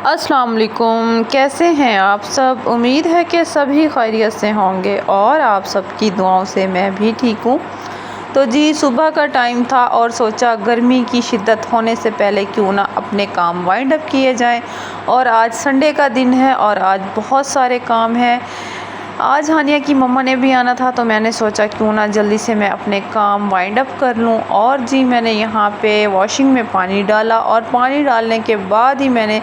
अस्सलाम वालेकुम। कैसे हैं आप सब? उम्मीद है कि सभी खैरियत से होंगे और आप सबकी दुआओं से मैं भी ठीक हूँ। तो जी सुबह का टाइम था और सोचा गर्मी की शिद्दत होने से पहले क्यों ना अपने काम वाइंड अप किए जाएं। और आज संडे का दिन है और आज बहुत सारे काम हैं। आज हानिया की मम्मा ने भी आना था तो मैंने सोचा क्यों ना जल्दी से मैं अपने काम वाइंड अप कर लूं। और जी मैंने यहाँ पे वॉशिंग में पानी डाला और पानी डालने के बाद ही मैंने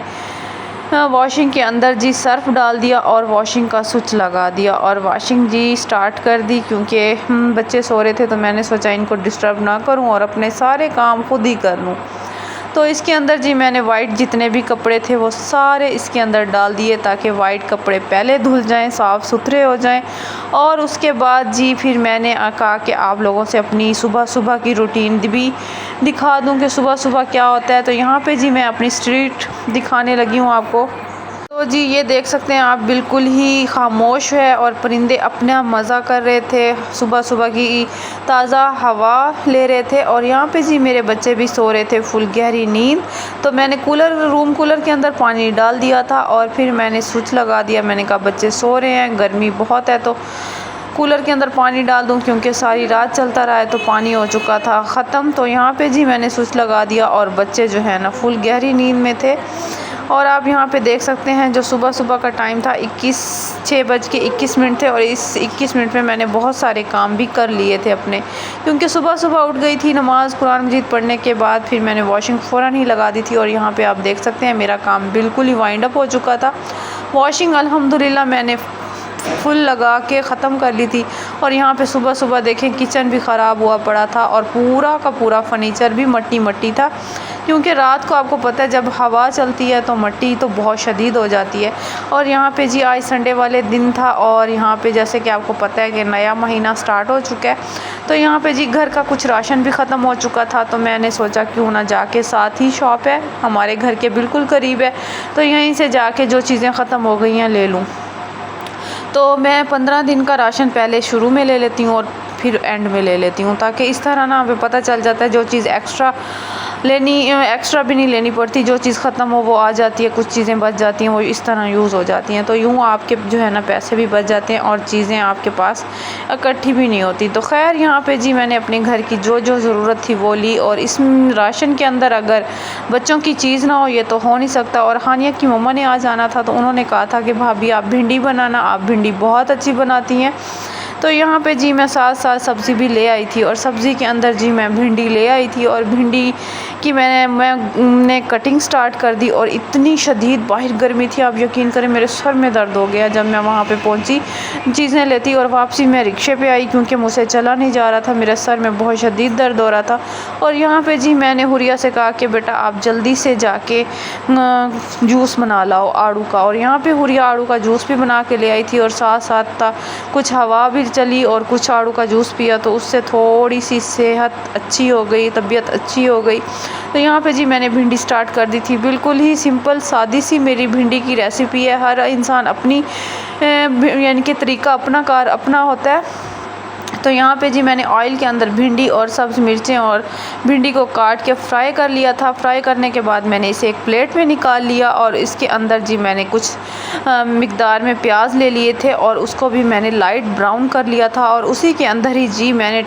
वॉशिंग के अंदर जी सर्फ़ डाल दिया और वॉशिंग का स्विच लगा दिया और वॉशिंग जी स्टार्ट कर दी। क्योंकि बच्चे सो रहे थे तो मैंने सोचा इनको डिस्टर्ब ना करूं और अपने सारे काम खुद ही कर लूं। तो इसके अंदर जी मैंने वाइट जितने भी कपड़े थे वो सारे इसके अंदर डाल दिए ताकि वाइट कपड़े पहले धुल जाएं, साफ़ सुथरे हो जाएं। और उसके बाद जी फिर मैंने कहा कि आप लोगों से अपनी सुबह सुबह की रूटीन भी दिखा दूं कि सुबह सुबह क्या होता है। तो यहाँ पे जी मैं अपनी स्ट्रीट दिखाने लगी हूँ आपको। तो जी ये देख सकते हैं आप, बिल्कुल ही खामोश है और परिंदे अपना मज़ा कर रहे थे, सुबह सुबह की ताज़ा हवा ले रहे थे। और यहाँ पे जी मेरे बच्चे भी सो रहे थे फुल गहरी नींद। तो मैंने रूम कूलर के अंदर पानी डाल दिया था और फिर मैंने स्विच लगा दिया। मैंने कहा बच्चे सो रहे हैं, गर्मी बहुत है तो कूलर के अंदर पानी डाल दूं, क्योंकि सारी रात चलता रहा है तो पानी हो चुका था ख़त्म। तो यहाँ पे जी मैंने स्विच लगा दिया और बच्चे जो है ना फुल गहरी नींद में थे। और आप यहाँ पे देख सकते हैं जो सुबह सुबह का टाइम था 6:21 थे और इस 21 मिनट में मैंने बहुत सारे काम भी कर लिए थे अपने, क्योंकि सुबह सुबह उठ गई थी नमाज़ कुरान मजीद पढ़ने के बाद फिर मैंने वॉशिंग फ़ौरन ही लगा दी थी। और यहाँ पे आप देख सकते हैं मेरा काम बिल्कुल ही वाइंड अप हो चुका था। वॉशिंग अल्हम्दुलिल्लाह मैंने फुल लगा के ख़त्म कर ली थी। और यहाँ पे सुबह सुबह देखें किचन भी ख़राब हुआ पड़ा था और पूरा का पूरा फर्नीचर भी मट्टी मट्टी था, क्योंकि रात को आपको पता है जब हवा चलती है तो मट्टी तो बहुत शदीद हो जाती है। और यहाँ पे जी आज संडे वाले दिन था और यहाँ पे जैसे कि आपको पता है कि नया महीना स्टार्ट हो चुका है। तो यहाँ पे जी घर का कुछ राशन भी ख़त्म हो चुका था तो मैंने सोचा क्यों ना जाके, साथ ही शॉप है हमारे घर के बिल्कुल करीब है, तो यहीं से जाके जो चीज़ें ख़त्म हो गई हैं ले लूँ। तो मैं 15 दिन का राशन पहले शुरू में ले लेती हूँ और फिर एंड में ले लेती हूँ, ताकि इस तरह ना हमें पता चल जाता है जो चीज़ एक्स्ट्रा भी नहीं लेनी पड़ती, जो चीज़ ख़त्म हो वो आ जाती है, कुछ चीज़ें बच जाती हैं वो इस तरह यूज़ हो जाती हैं। तो यूँ आपके जो है ना पैसे भी बच जाते हैं और चीज़ें आपके पास इकट्ठी भी नहीं होती। तो खैर यहाँ पे जी मैंने अपने घर की जो जो ज़रूरत थी वो ली। और इस राशन के अंदर अगर बच्चों की चीज़ ना हो ये तो हो नहीं सकता। और हानिया की मम्मा ने आज आना था तो उन्होंने कहा था कि भाभी आप भिंडी बनाना, आप भिंडी बहुत अच्छी बनाती हैं। तो यहाँ पे जी मैं साथ साथ सब्ज़ी भी ले आई थी और सब्ज़ी के अंदर जी मैं भिंडी ले आई थी और भिंडी की मैंने कटिंग स्टार्ट कर दी। और इतनी शदीद बाहर गर्मी थी, आप यकीन करें मेरे सर में दर्द हो गया जब मैं वहाँ पे पहुँची चीज़ें लेती। और वापसी मैं रिक्शे पे आई क्योंकि मुझसे चला नहीं जा रहा था, मेरे सर में बहुत शदीद दर्द हो रहा था। और यहाँ पे जी मैंने हुरिया से कहा कि बेटा आप जल्दी से जाके जूस बना लाओ आड़ू का। और यहाँ पे हुरिया आड़ू का जूस भी बना के ले आई थी और साथ साथ कुछ हवा भी चली और कुछ आड़ू का जूस पिया तो उससे थोड़ी सी सेहत अच्छी हो गई, तबीयत अच्छी हो गई। तो यहाँ पे जी मैंने भिंडी स्टार्ट कर दी थी। बिल्कुल ही सिंपल सादी सी मेरी भिंडी की रेसिपी है। हर इंसान अपनी यानी कि तरीका अपना होता है। तो यहाँ पे जी मैंने ऑयल के अंदर भिंडी और सब्ज़ मिर्चें और भिंडी को काट के फ्राई कर लिया था। फ्राई करने के बाद मैंने इसे एक प्लेट में निकाल लिया और इसके अंदर जी मैंने कुछ मिक़दार में प्याज ले लिए थे और उसको भी मैंने लाइट ब्राउन कर लिया था। और उसी के अंदर ही जी मैंने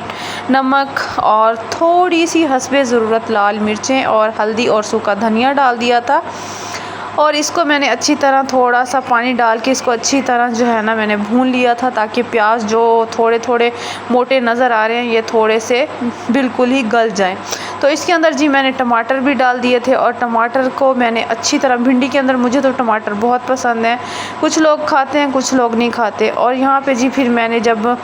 नमक और थोड़ी सी हस्बे ज़रूरत लाल मिर्चें और हल्दी और सूखा धनिया डाल दिया था। और इसको मैंने अच्छी तरह थोड़ा सा पानी डाल के इसको अच्छी तरह जो है ना मैंने भून लिया था, ताकि प्याज जो थोड़े थोड़े मोटे नज़र आ रहे हैं ये थोड़े से बिल्कुल ही गल जाएं। तो इसके अंदर जी मैंने टमाटर भी डाल दिए थे और टमाटर को मैंने अच्छी तरह, भिंडी के अंदर मुझे तो टमाटर बहुत पसंद है, कुछ लोग खाते हैं कुछ लोग नहीं खाते। और यहाँ पे जी फिर मैंने जब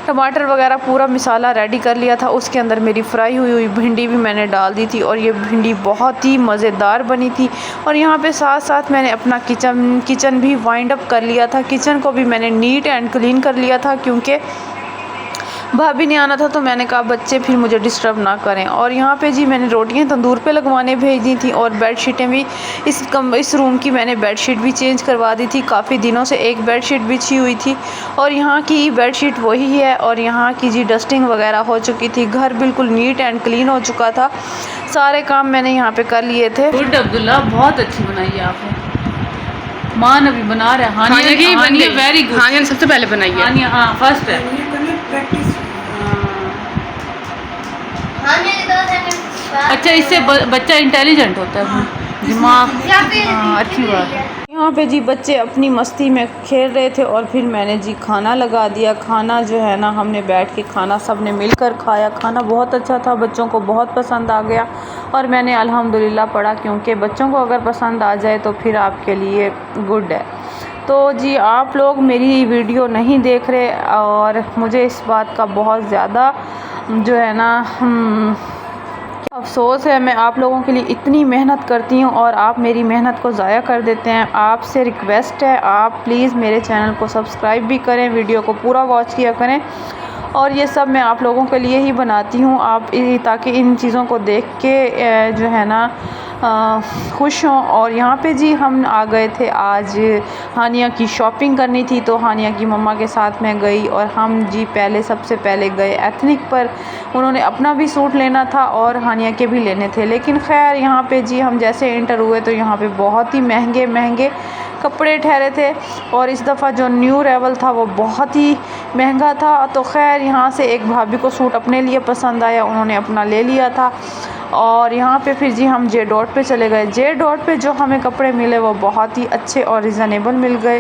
टमाटर वगैरह पूरा मसाला रेडी कर लिया था उसके अंदर मेरी फ्राई हुई भिंडी भी मैंने डाल दी थी और ये भिंडी बहुत ही मज़ेदार बनी थी। और यहाँ पे साथ साथ मैंने अपना किचन भी वाइंड अप कर लिया था। किचन को भी मैंने नीट एंड क्लीन कर लिया था क्योंकि भाभी ने आना था तो मैंने कहा बच्चे फिर मुझे डिस्टर्ब ना करें। और यहाँ पे जी मैंने रोटियाँ तंदूर पे लगवाने भेज दी थी और बेडशीटें भी इस रूम की मैंने बेडशीट भी चेंज करवा दी थी। काफ़ी दिनों से एक बेडशीट बिछी हुई थी और यहाँ की बेडशीट वही है। और यहाँ की जी डस्टिंग वगैरह हो चुकी थी, घर बिल्कुल नीट एंड क्लीन हो चुका था, सारे काम मैंने यहाँ पर कर लिए थे। गुड अब्दुल्ला, बहुत अच्छी बनाई है आपने। मान अभी बना रहे हैं। हानिया की बन गई, वेरी गुड। हानिया ने सबसे पहले बनाई है। हानिया हाँ फर्स्ट है। अच्छा इससे बच्चा इंटेलिजेंट होता है, दिमाग। हाँ अच्छी बात है। यहाँ पे जी बच्चे अपनी मस्ती में खेल रहे थे और फिर मैंने जी खाना लगा दिया। खाना जो है ना हमने बैठ के खाना सब ने मिलकर खाया। खाना बहुत अच्छा था, बच्चों को बहुत पसंद आ गया और मैंने अल्हम्दुलिल्लाह पढ़ा, क्योंकि बच्चों को अगर पसंद आ जाए तो फिर आपके लिए गुड है। तो जी आप लोग मेरी वीडियो नहीं देख रहे और मुझे इस बात का बहुत ज़्यादा जो है ना अफ़सोस है। मैं आप लोगों के लिए इतनी मेहनत करती हूँ और आप मेरी मेहनत को ज़ाया कर देते हैं। आपसे रिक्वेस्ट है, आप प्लीज़ मेरे चैनल को सब्सक्राइब भी करें, वीडियो को पूरा वॉच किया करें। और ये सब मैं आप लोगों के लिए ही बनाती हूँ, आप ताकि इन चीज़ों को देख के जो है ना खुश हों। और यहाँ पे जी हम आ गए थे, आज हानिया की शॉपिंग करनी थी तो हानिया की मम्मा के साथ मैं गई और हम जी सबसे पहले गए एथनिक पर। उन्होंने अपना भी सूट लेना था और हानिया के भी लेने थे, लेकिन खैर यहाँ पे जी हम जैसे एंटर हुए तो यहाँ पे बहुत ही महंगे महंगे कपड़े ठहरे थे और इस दफ़ा जो न्यू अराइवल था वो बहुत ही महंगा था। तो खैर यहाँ से एक भाभी को सूट अपने लिए पसंद आया, उन्होंने अपना ले लिया था। और यहाँ पे फिर जी हम जे डॉट पे चले गए। जे डॉट पे जो हमें कपड़े मिले वो बहुत ही अच्छे और रिज़नेबल मिल गए।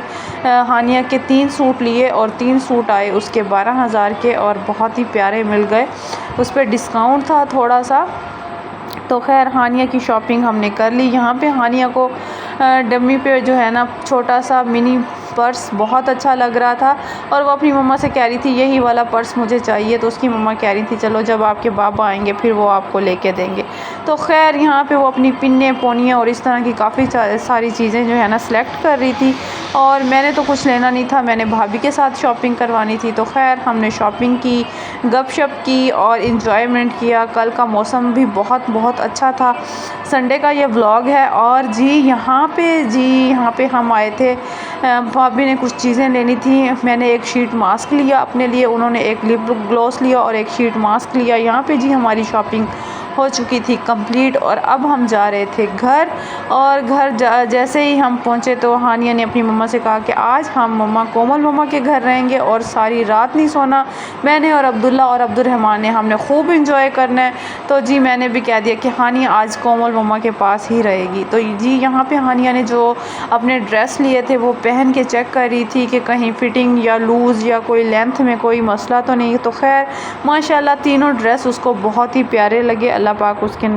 हानिया के 3 सूट लिए और 3 सूट आए उसके 12,000 के और बहुत ही प्यारे मिल गए। उस पर डिस्काउंट था थोड़ा सा। तो खैर हानिया की शॉपिंग हमने कर ली। यहाँ पे हानिया को डमी पे जो है ना छोटा सा मिनी पर्स बहुत अच्छा लग रहा था और वो अपनी मम्मा से कह रही थी यही वाला पर्स मुझे चाहिए। तो उसकी मम्मा कह रही थी चलो जब आपके बाबा आएंगे फिर वो आपको लेके देंगे। तो खैर यहाँ पे वो अपनी पिन्ने पोनियाँ और इस तरह की काफ़ी सारी चीज़ें जो है ना सिलेक्ट कर रही थी और मैंने तो कुछ लेना नहीं था, मैंने भाभी के साथ शॉपिंग करवानी थी। तो खैर हमने शॉपिंग की, गपशप की और इन्जॉयमेंट किया। कल का मौसम भी बहुत अच्छा था। संडे का ये व्लॉग है। और जी यहाँ पे हम आए थे, भाभी ने कुछ चीज़ें लेनी थी। मैंने एक शीट मास्क लिया अपने लिए, उन्होंने एक लिप ग्लॉस लिया और एक शीट मास्क लिया। यहाँ पे जी हमारी शॉपिंग हो चुकी थी कंप्लीट और अब हम जा रहे थे घर। और घर जैसे ही हम पहुँचे तो हानिया ने अपनी मम्मा से कहा कि आज हम मम्मा कोमल मम्मा के घर रहेंगे और सारी रात नहीं सोना। मैंने और अब्दुल्ला और अब्दुर्रहमान ने हमने खूब इंजॉय करना है। तो जी मैंने भी कह दिया कि हानिया आज कोमल मम्मा के पास ही रहेगी। तो जी यहाँ पे हानिया ने जो अपने ड्रेस लिए थे वो पहन के चेक कर रही थी कि कहीं फिटिंग या लूज़ या कोई लेंथ में कोई मसला तो नहीं। तो खैर माशाल्लाह तीनों ड्रेस उसको बहुत ही प्यारे लगे। अल्लाह पाक उसके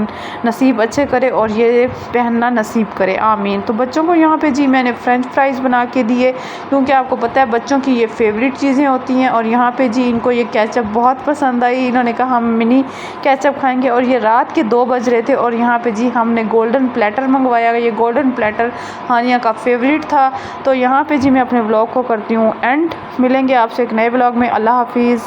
नसीब अच्छे करे और ये पहनना नसीब करे, आमीन। तो बच्चों को यहाँ पे जी मैंने फ्रेंच फ्राइज़ बना के दिए, क्योंकि आपको पता है बच्चों की ये फेवरेट चीज़ें होती हैं। और यहाँ पे जी इनको ये केचप बहुत पसंद आई, इन्होंने कहा हम मिनी केचप खाएंगे। और ये रात के 2 बज रहे थे और यहाँ पे जी हमने गोल्डन प्लेटर मंगवाया। ये गोल्डन प्लेटर हानिया का फेवरेट था। तो यहाँ पे जी मैं अपने व्लॉग को करती हूँ एंड। मिलेंगे आपसे एक नए व्लॉग में। अल्लाह हाफिज़।